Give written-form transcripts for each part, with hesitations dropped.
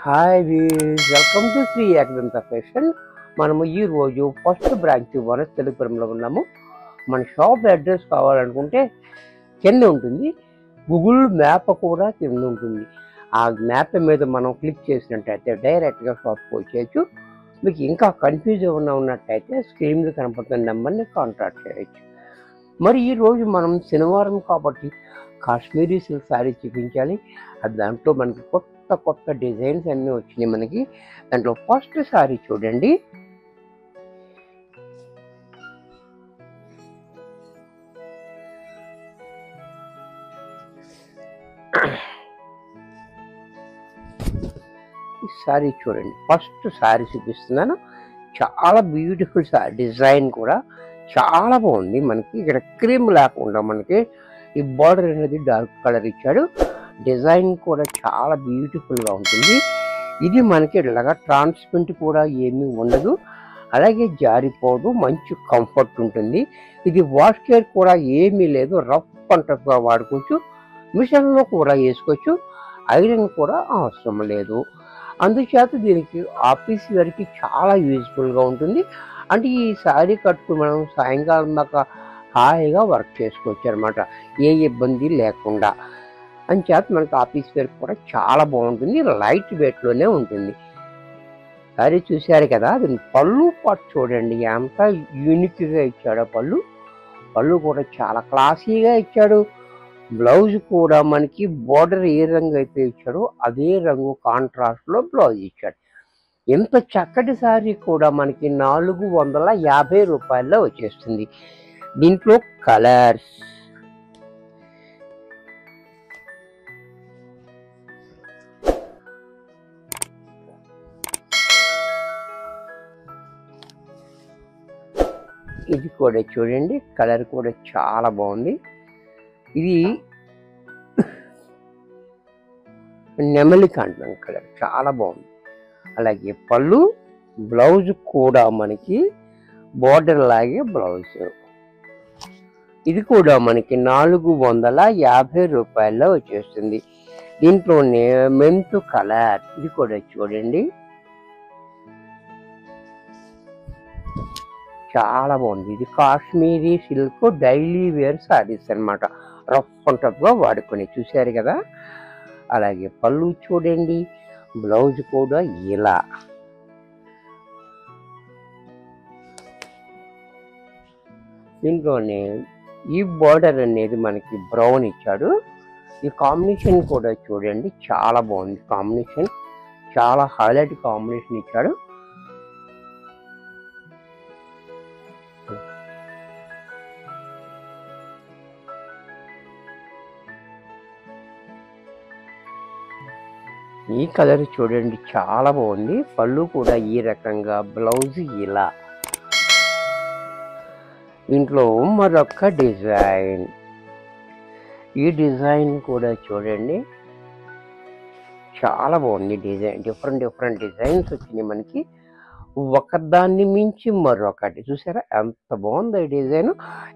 Hi వీస్ welcome to Shri Ekadanta fashion. మనము ఈరోజు ఫస్ట్ బ్రాంచ్ వనస్థలిపురంలో ఉన్నాము. మన షాప్ అడ్రస్ కావాలనుకుంటే కింద ఉంటుంది, గూగుల్ మ్యాప్ కూడా కింద ఉంటుంది. ఆ మ్యాప్ మీద మనం క్లిక్ చేసినట్టయితే డైరెక్ట్గా షాప్కి వచ్చేయచ్చు. మీకు ఇంకా కన్ఫ్యూజ్ ఉన్నట్టయితే స్క్రీన్ మీద కనపడుతున్న నెంబర్ని కాంటాక్ట్ చేయొచ్చు. మరి ఈరోజు మనం శనివారం కాబట్టి కాశ్మీరీ సిల్క్ శారీ చూపించాలి. దాంట్లో మనకి కొత్త కొత్త డిజైన్స్ అన్నీ వచ్చినాయి మనకి. దాంట్లో ఫస్ట్ శారీ చూడండి. ఈ శారీ చూడండి, ఫస్ట్ శారీ చూపిస్తున్నాను. చాలా బ్యూటిఫుల్ శారీ, డిజైన్ కూడా చాలా బాగుంది. మనకి ఇక్కడ క్రీమ్ లేకుండా మనకి ఈ బార్డర్ అనేది డార్క్ కలర్ ఇచ్చాడు. డిజైన్ కూడా చాలా బ్యూటిఫుల్గా ఉంటుంది. ఇది మనకి ఇలాగా ట్రాన్స్పరెంట్ కూడా ఏమీ ఉండదు, అలాగే జారిపోదు, మంచి కంఫర్ట్ ఉంటుంది. ఇది వాష్ కేర్ కూడా ఏమీ లేదు, రఫ్ అండ్ టఫ్గా వాడుకోవచ్చు. మిషన్లో కూడా వేసుకోవచ్చు, ఐరన్ కూడా అవసరం లేదు. అందుచేత దీనికి ఆఫీస్ వరకు చాలా యూజ్ఫుల్గా ఉంటుంది. అంటే ఈ శారీ కట్టుకుని మనం సాయంకాలం దాకా హాయిగా వర్క్ చేసుకోవచ్చు అనమాట, ఏ ఇబ్బంది లేకుండా. అంచేత మనకి ఆఫీస్ వేర్ కూడా చాలా బాగుంటుంది, లైట్ వెయిట్లోనే ఉంటుంది. శారీ చూశారు కదా. దీని పళ్ళు పాటు చూడండి, ఎంత యూనిక్గా ఇచ్చాడో. పళ్ళు కూడా చాలా క్లాసీగా ఇచ్చాడు. బ్లౌజ్ కూడా మనకి బోర్డర్ ఏ రంగు అయితే ఇచ్చాడో అదే రంగు కాంట్రాస్ట్లో బ్లౌజ్ ఇచ్చాడు. ఎంత చక్కటి శారీ కూడా మనకి 450 రూపాయల్లో వచ్చేస్తుంది. దీంట్లో కలర్స్ ఇది కూడా చూడండి, కలర్ కూడా చాలా బాగుంది. ఇది నెమలి కాండం కలర్ చాలా బాగుంది. అలాగే పళ్ళు, బ్లౌజ్ కూడా మనకి బోర్డర్ లాగే బ్లౌజ్. ఇది కూడా మనకి 450 రూపాయల్లో వచ్చేస్తుంది. దీంట్లోనే మెంతు కలర్, ఇది కూడా చూడండి చాలా బాగుంది. ఇది Kashmiri silk daily wear saris అనమాట, రఫ్ అండ్ టఫ్గా వాడుకొని చూశారు కదా. అలాగే పళ్ళు చూడండి, బ్లౌజ్ కూడా ఇలా. దీంట్లోనే ఈ బార్డర్ అనేది మనకి బ్రౌన్ ఇచ్చాడు. ఈ కాంబినేషన్ కూడా చూడండి చాలా బాగుంది. కాంబినేషన్ చాలా హైలైట్ కాంబినేషన్ ఇచ్చాడు. ఈ కలర్ చూడండి చాలా బాగుంది. పళ్ళు కూడా ఈ రకంగా, బ్లౌజ్ ఇలా. దీంట్లో మరొక డిజైన్, ఈ డిజైన్ కూడా చూడండి చాలా బాగుంది. డిజైన్ డిఫరెంట్ డిజైన్స్ వచ్చినాయి మనకి, ఒకదాన్ని మించి మరొకటి. చూసారా ఎంత బాగుందో ఈ డిజైన్.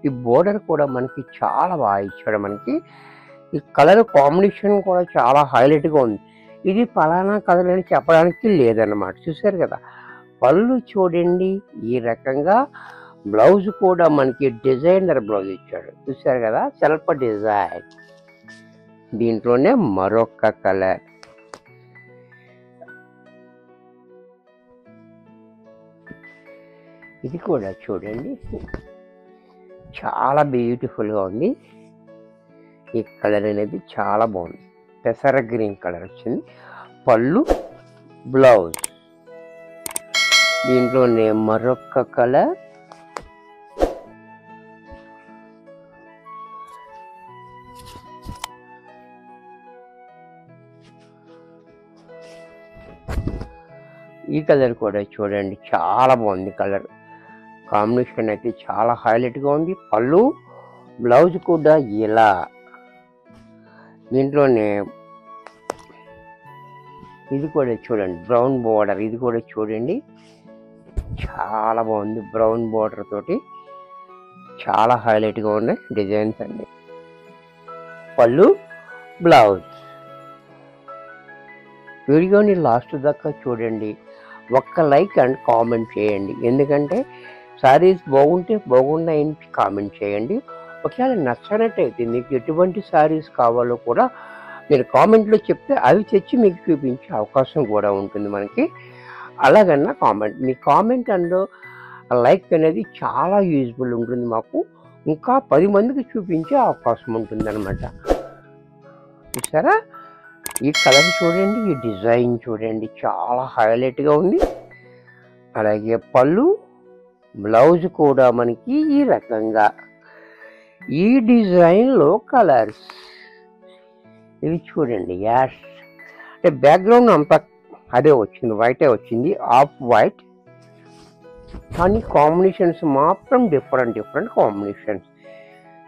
ఈ బోర్డర్ కూడా మనకి చాలా బాగా ఇచ్చాడు. మనకి ఈ కలర్ కాంబినేషన్ కూడా చాలా హైలైట్గా ఉంది. ఇది ఫలానా కలర్ అని చెప్పడానికి లేదన్నమాట. చూసారు కదా. పళ్ళు చూడండి ఈ రకంగా, బ్లౌజ్ కూడా మనకి డిజైనర్ బ్లౌజ్ ఇచ్చాడు. చూసారు కదా, సెల్ఫ్ డిజైన్. దీంట్లోనే మరొక కలర్, ఇది కూడా చూడండి చాలా బ్యూటిఫుల్గా ఉంది. ఈ కలర్ అనేది చాలా బాగుంది, పెసర గ్రీన్ కలర్ వచ్చింది. పళ్ళు, బ్లౌజ్. దీంట్లోనే మరొక కలర్, ఈ కలర్ కూడా చూడండి చాలా బాగుంది. కలర్ కాంబినేషన్ అయితే చాలా హైలైట్గా ఉంది. పళ్ళు, బ్లౌజ్ కూడా ఇలా. దీంట్లోనే ఇది కూడా చూడండి బ్రౌన్ బోర్డర్, ఇది కూడా చూడండి చాలా బాగుంది. బ్రౌన్ బోర్డర్ తోటి చాలా హైలైట్గా ఉన్నాయి డిజైన్స్ అన్ని. పళ్ళు, బ్లౌజ్. వీడియోని లాస్ట్ దాకా చూడండి. ఒక్క లైక్ అండ్ కామెంట్ చేయండి. ఎందుకంటే శారీస్ బాగుంటే బాగున్నాయని కామెంట్ చేయండి. ఒకవేళ నచ్చనట్టయితే మీకు ఎటువంటి శారీస్ కావాలో కూడా మీరు కామెంట్లో చెప్తే అవి తెచ్చి మీకు చూపించే అవకాశం కూడా ఉంటుంది మనకి. అలాగన్నా మీ కామెంట్ అండ్ లైక్ అనేది చాలా యూజ్ఫుల్ ఉంటుంది మాకు. ఇంకా 10 మందికి చూపించే అవకాశం ఉంటుందన్నమాట. చూసారా, ఈ కలర్ చూడండి, ఈ డిజైన్ చూడండి, చాలా హైలైట్గా ఉంది. అలాగే పళ్ళు, బ్లౌజ్ కూడా మనకి ఈ రకంగా ఈ డిజైన్లో కలర్స్ ఇవి చూడండి. యాష్ అంటే బ్యాక్గ్రౌండ్ అంతా అదే వచ్చింది, వైటే వచ్చింది, ఆఫ్ వైట్. కానీ కాంబినేషన్స్ మాత్రం డిఫరెంట్ కాంబినేషన్స్.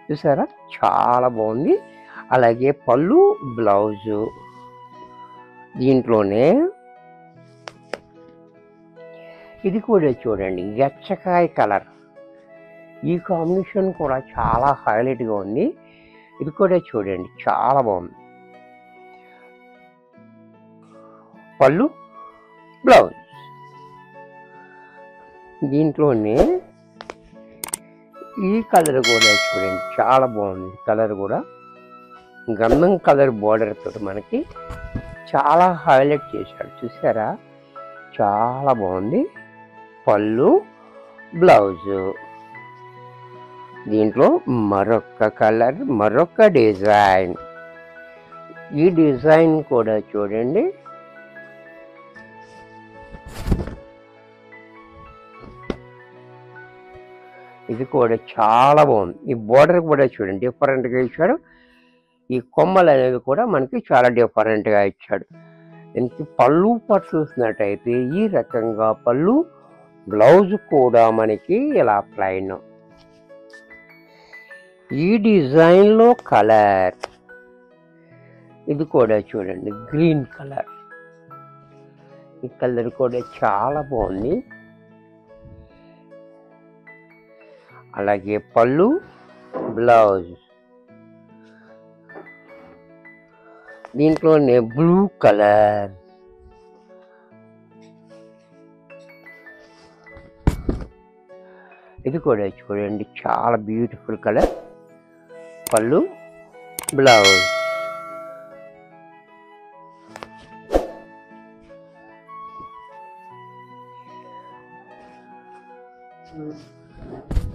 చూసారా, చాలా బాగుంది. అలాగే పళ్ళు, బ్లౌజు దీంట్లోనే ఇది కూడా చూడండి, గచ్చకాయ కలర్. ఈ కాంబినేషన్ కూడా చాలా హైలైట్గా ఉంది. ఇది కూడా చూడండి, చాలా బాగుంది. పళ్ళు, బ్లౌజ్ దీంట్లోనే ఈ కలర్ కూడా చూడండి, చాలా బాగుంది. కలర్ కూడా గంధం కలర్ బోర్డర్ తోటి మనకి చాలా హైలైట్ చేశాడు. చూసారా, చాలా బాగుంది. పళ్ళు, బ్లౌజు దీంట్లో మరొక కలర్, మరొక డిజైన్. ఈ డిజైన్ కూడా చూడండి, ఇది కూడా చాలా బాగుంది. ఈ బోర్డర్ కూడా చూడండి, డిఫరెంట్గా ఇచ్చాడు. ఈ కొమ్మలు అనేవి కూడా మనకి చాలా డిఫరెంట్గా ఇచ్చాడు. దీనికి పళ్ళు పాటు చూసినట్టయితే ఈ రకంగా పళ్ళు, బ్లౌజ్ కూడా మనకి ఇలా ప్లైన్. ఈ డిజైన్లో కలర్ ఇది కూడా చూడండి, గ్రీన్ కలర్. ఈ కలర్ కూడా చాలా బాగుంది. అలాగే పళ్ళు, బ్లౌజ్ దీంట్లోనే బ్లూ కలర్. ఇది కూడా చూడండి, చాలా బ్యూటిఫుల్ కలర్. పళ్ళు, బ్లౌజ్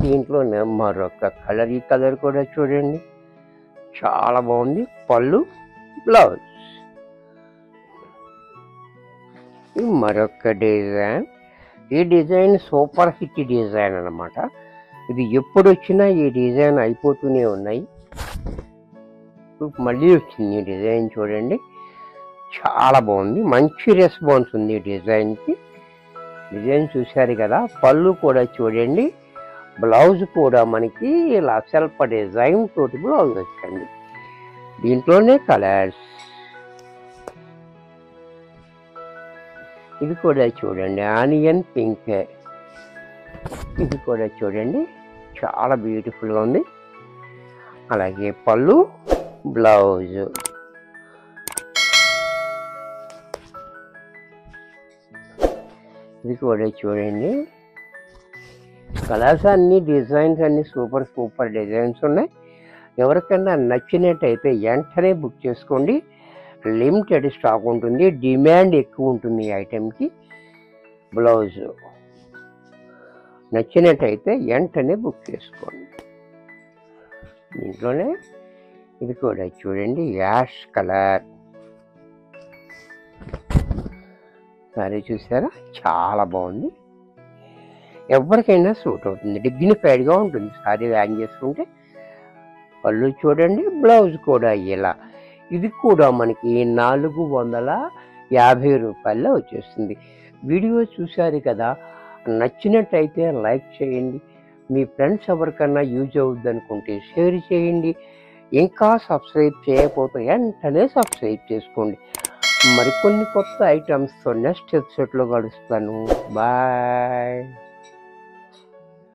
దీంట్లోనే మరొక కలర్. ఈ కలర్ కూడా చూడండి, చాలా బాగుంది. పళ్ళు, బ్లౌజ్ మరొక డిజైన్. ఈ డిజైన్ సూపర్ హిట్ డిజైన్ అన్నమాట. ఇది ఎప్పుడు వచ్చినా ఈ డిజైన్ అయిపోతూనే ఉన్నాయి. మళ్ళీ వచ్చింది ఈ డిజైన్ చూడండి, చాలా బాగుంది. మంచి రెస్పాన్స్ ఉంది ఈ డిజైన్కి. డిజైన్ చూశారు కదా. పళ్ళు కూడా చూడండి, బ్లౌజ్ కూడా మనకి ఇలా సెల్ఫ్ డిజైన్ తోటి బ్లౌజ్ వచ్చింది. దీంట్లోనే కలర్స్. ఇది కూడా చూడండి, ఆనియన్ పింక్. ఇది కూడా చూడండి, చాలా బ్యూటిఫుల్గా ఉంది. అలాగే పళ్ళు, బ్లౌజ్ ఇది కూడా చూడండి. కలర్స్ అన్ని, డిజైన్స్ అన్ని సూపర్ డిజైన్స్ ఉన్నాయి. ఎవరికైనా నచ్చినట్టయితే వెంటనే బుక్ చేసుకోండి. లిమిటెడ్ స్టాక్ ఉంటుంది, డిమాండ్ ఎక్కువ ఉంటుంది ఈ ఐటెంకి. బ్లౌజ్ నచ్చినట్టయితే వెంటనే బుక్ చేసుకోండి. దీంట్లోనే ఇది కూడా చూడండి, యాష్ కలర్. సారీ చూసారా, చాలా బాగుంది. ఎవరికైనా సూట్ అవుతుంది, డిగ్నిఫైడ్గా ఉంటుంది సారీ హ్యాంగ్ చేసుకుంటే. పళ్ళు చూడండి, బ్లౌజ్ కూడా ఇలా. ఇది కూడా మనకి 450 రూపాయల్లో వచ్చేస్తుంది. వీడియో చూశారు కదా, నచ్చినట్టయితే లైక్ చేయండి. మీ ఫ్రెండ్స్ ఎవరికన్నా యూజ్ అవుద్ది అనుకుంటే షేర్ చేయండి. ఇంకా సబ్స్క్రైబ్ చేయకపోతే వెంటనే సబ్స్క్రైబ్ చేసుకోండి. మరికొన్ని కొత్త ఐటమ్స్తో నెక్స్ట్ ఎపిసోడ్లో కలుస్తాను. బాయ్.